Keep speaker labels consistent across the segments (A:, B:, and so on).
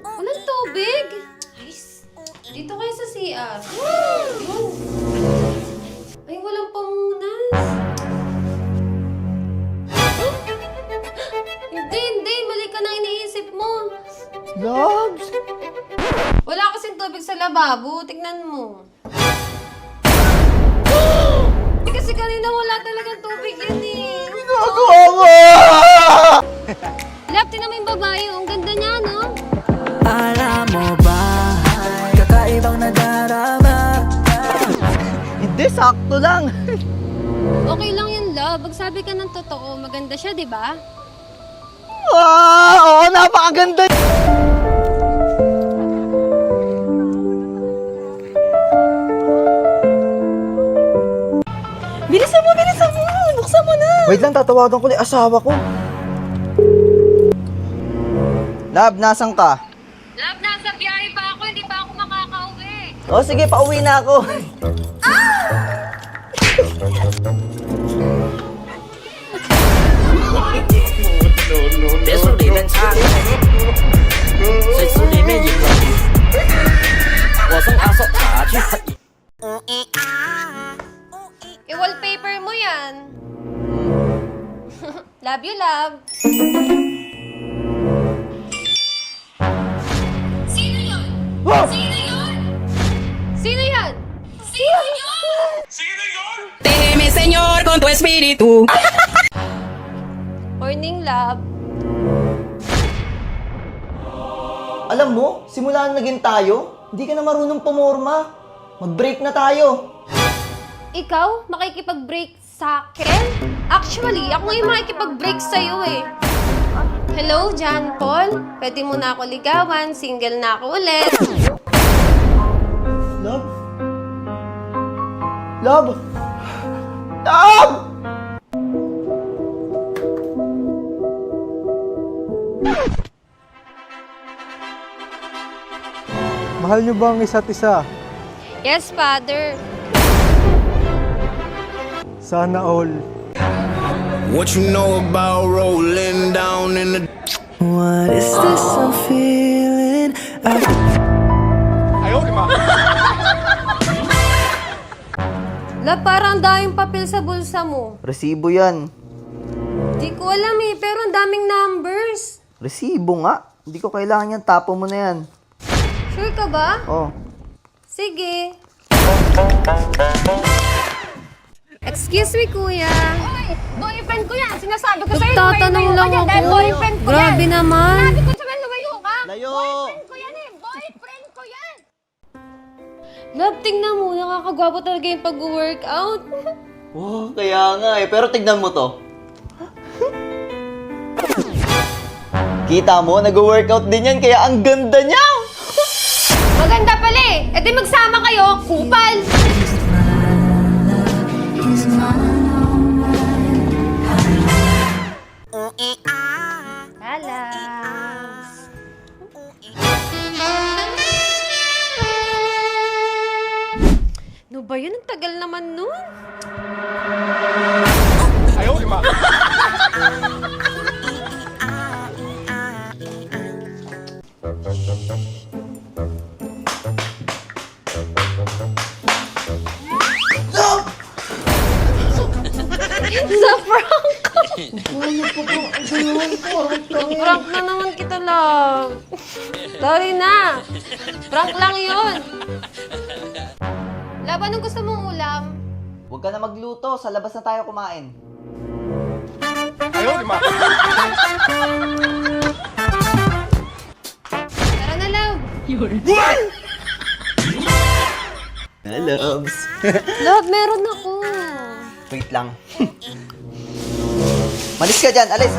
A: Walang tubig? Ayos. Dito kayo sa CR. Yun. Ay, walang pamunas. Hindi. Mali ka na iniisip mo.
B: Loves!
A: Wala kasing tubig sa lababo. Tignan mo. Kasi kanina wala talagang tubig yan eh.
B: Ginagawa mo!
A: Love, tinan mo yung babae. Ang ganda niya, no?
C: Alam mo ba, kakaibang nadarama.
B: Hindi, sakto lang.
A: Okay lang yun, love. Magsabi ka ng totoo. Maganda siya, di ba?
B: Oo, napakaganda.
C: Bilisan mo! Buksan mo na!
B: Wait lang, tatawagan ko na yung asawa ko. Love, nasan ka?
A: Love, nasa biyahe pa ako. Hindi pa ako makakauwi.
B: O sige, pauwi na ako.
A: I-wallpaper mo yan. Love you, love. Sino yun?
B: Wow!
A: Sino yun?
C: Déjeme, Señor, con tu espíritu.
A: Morning, love.
B: Alam mo, simula na naging tayo, hindi ka na marunong pumorma. Mag-break na tayo.
A: Ikaw, makikipag-break sa akin? Actually, ako ngayon makikipag-break sa'yo eh. Hello, John Paul? Pwede mo na ako ligawan, single na ako ulit.
B: Love? Love? Love!
D: Mahal niyo ba ang isa't isa?
A: Yes, Father.
D: Sana all.
E: What you know about rolling down in the
C: What is this I'm feeling?
A: Love, parang daming papel sa bulsa mo.
B: Resibo yan.
A: Di ko alam eh, pero ang daming numbers.
B: Resibo nga. Hindi ko kailangan yan. Tapo mo na yan.
A: Sure ka ba?
B: Oh.
A: Sige. Excuse me, kuya.
F: Hoy, boyfriend ko yan. Sinasabi ko sa'yo,
A: Nagtatanong
F: lumayo
A: lang
F: ka dyan dahil
A: ako.
F: boyfriend ko
A: Grabe
F: yan.
A: naman.
F: Sabi ko sa'yo, lumayo ka.
B: Layo!
F: Boyfriend ko yan eh. Boyfriend ko yan.
A: Love, tingnan mo. Nakakagwapo talaga yung pag-workout.
B: Oh, kaya nga eh. Pero tignan mo to. Kita mo, nag-workout din yan, kaya ang ganda niya!
F: Maganda pala eh. E di magsama kayo, kupal.
A: Alas. No ba yun? Ang tagal naman nun. Sa prank ko. Prank na naman kita, love. Sorry na. Prank lang yun. Love, anong gusto mong ulam?
B: Huwag ka na magluto. Sa labas na tayo kumain.
A: Tara na, love.
B: Loves.
A: Love, meron ako.
B: Wait lang. Malis ka dyan. Alis.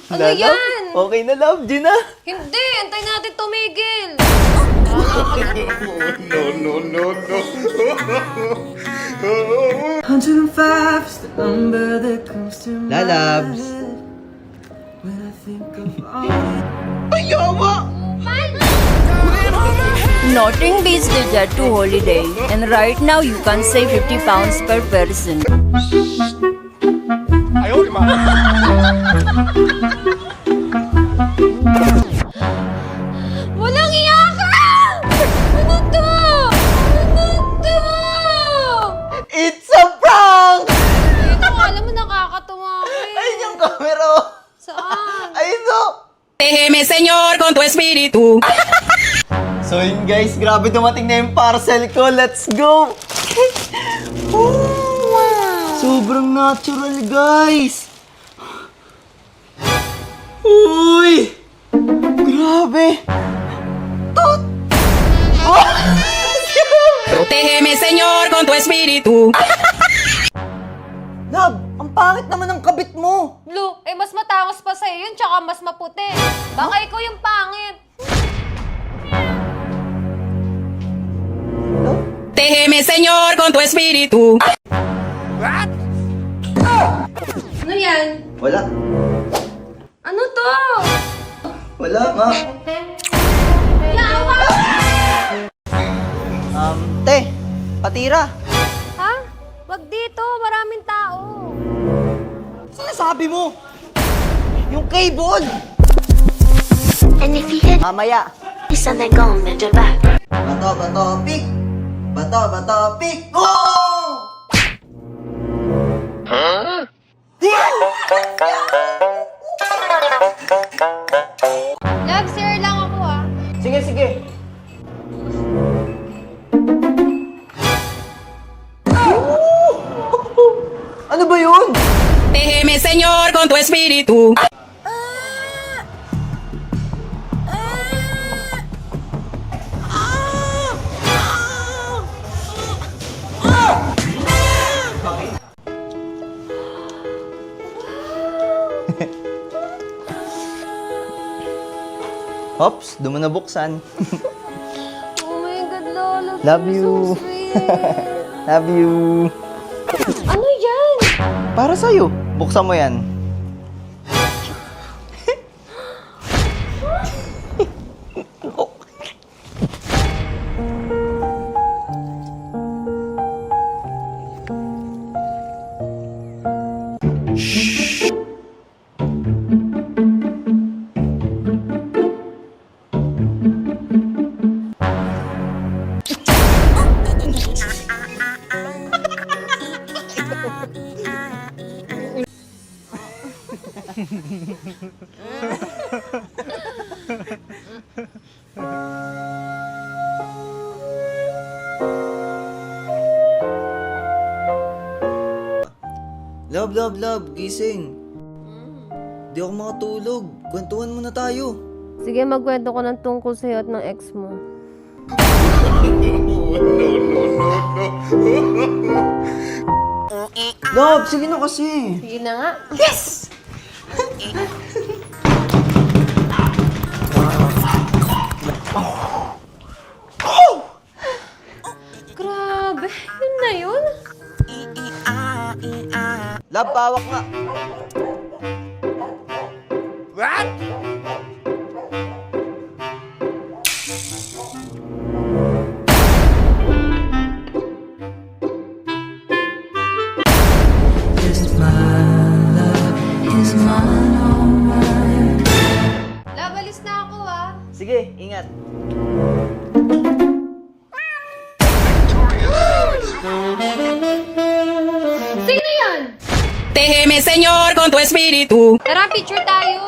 A: Ano
B: Love?
A: yan?
B: Okay na, love. Gina.
A: Hindi, antay natin tumigil.
B: Lalabs.
G: Notting Beach Desert to Holiday, and right now you can save 50 pounds per person.
B: camera, oh.
A: Saan?
B: Ayun, oh.
G: Déjeme, Señor, con tu espíritu.
B: So yun guys, grabe dumating na yung parcel ko. Let's go! Sobrang natural, guys! Uy! Grabe! Tot! Oh!
G: Protégeme, Señor, con tu espíritu.
B: Love, ang pangit naman ng kabit mo!
A: Blue, eh mas matangos pa sa'yo yun, tsaka mas maputi. Baka ikaw yung pangit.
G: Déjeme, Señor, con tu espíritu.
A: Ano yan?
B: Wala.
A: Ano to?
B: Wala nga.
A: Yawa!
B: Te, patira.
A: Ha? Wag dito, maraming tao.
B: Sinasabi mo? Yung cable!
H: And if you hit
B: Mamaya.
H: this and they're gone, then they're back.
B: Bato, pick! Bato, pick! Oh!
A: Love, sir lang ako ah.
B: Sige, sige. Ano ba yun?
G: Déjeme, Señor, con tu espíritu.
B: Hops, doon mo na buksan.
A: Oh my God, Lolo.
B: Love
A: you're
B: you.
A: So sweet.
B: Love you.
A: Ano yan?
B: Para sa'yo. Buksan mo yan. Love, gising. Di ako makatulog. Kwentuhan muna tayo.
A: Sige, magkwento ko ng tungkol sa'yo at ng ex mo.
B: Love, sige na kasi.
A: Sige na nga. Grabe, yun na yun.
B: Love, pawak nga.
A: Labalis na ako ah.
B: Sige, ingat.
A: Sino yan?
G: Déjeme, Señor, con tu espíritu.
A: Tara, picture tayo.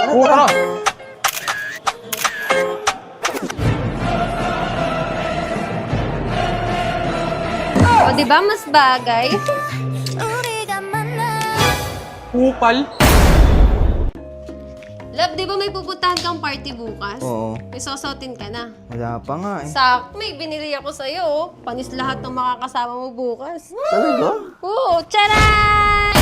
A: O, di ba mas bagay?
D: Kupal.
A: Love, di ba may pupuntahan kang party bukas?
B: Oo.
A: May sosotin ka na.
B: Wala pa nga eh.
A: Sakto, may binili ako sa'yo. Oh. Panis lahat ng makakasama mo bukas.
B: Talaga?
A: Oo, tcharan!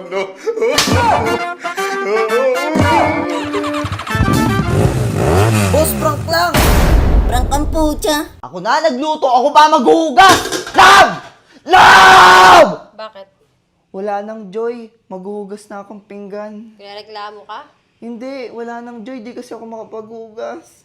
E: No.
B: Boss, prank lang.
I: Prank ang pucha.
B: Ako na nagluto. Ako pa maghuhugas. Love! Love!
A: Bakit?
B: Wala nang joy. Maghuhugas na akong pinggan.
A: Kaya reklamo ka?
B: Hindi, wala nang joy. Di kasi ako makapaghugas.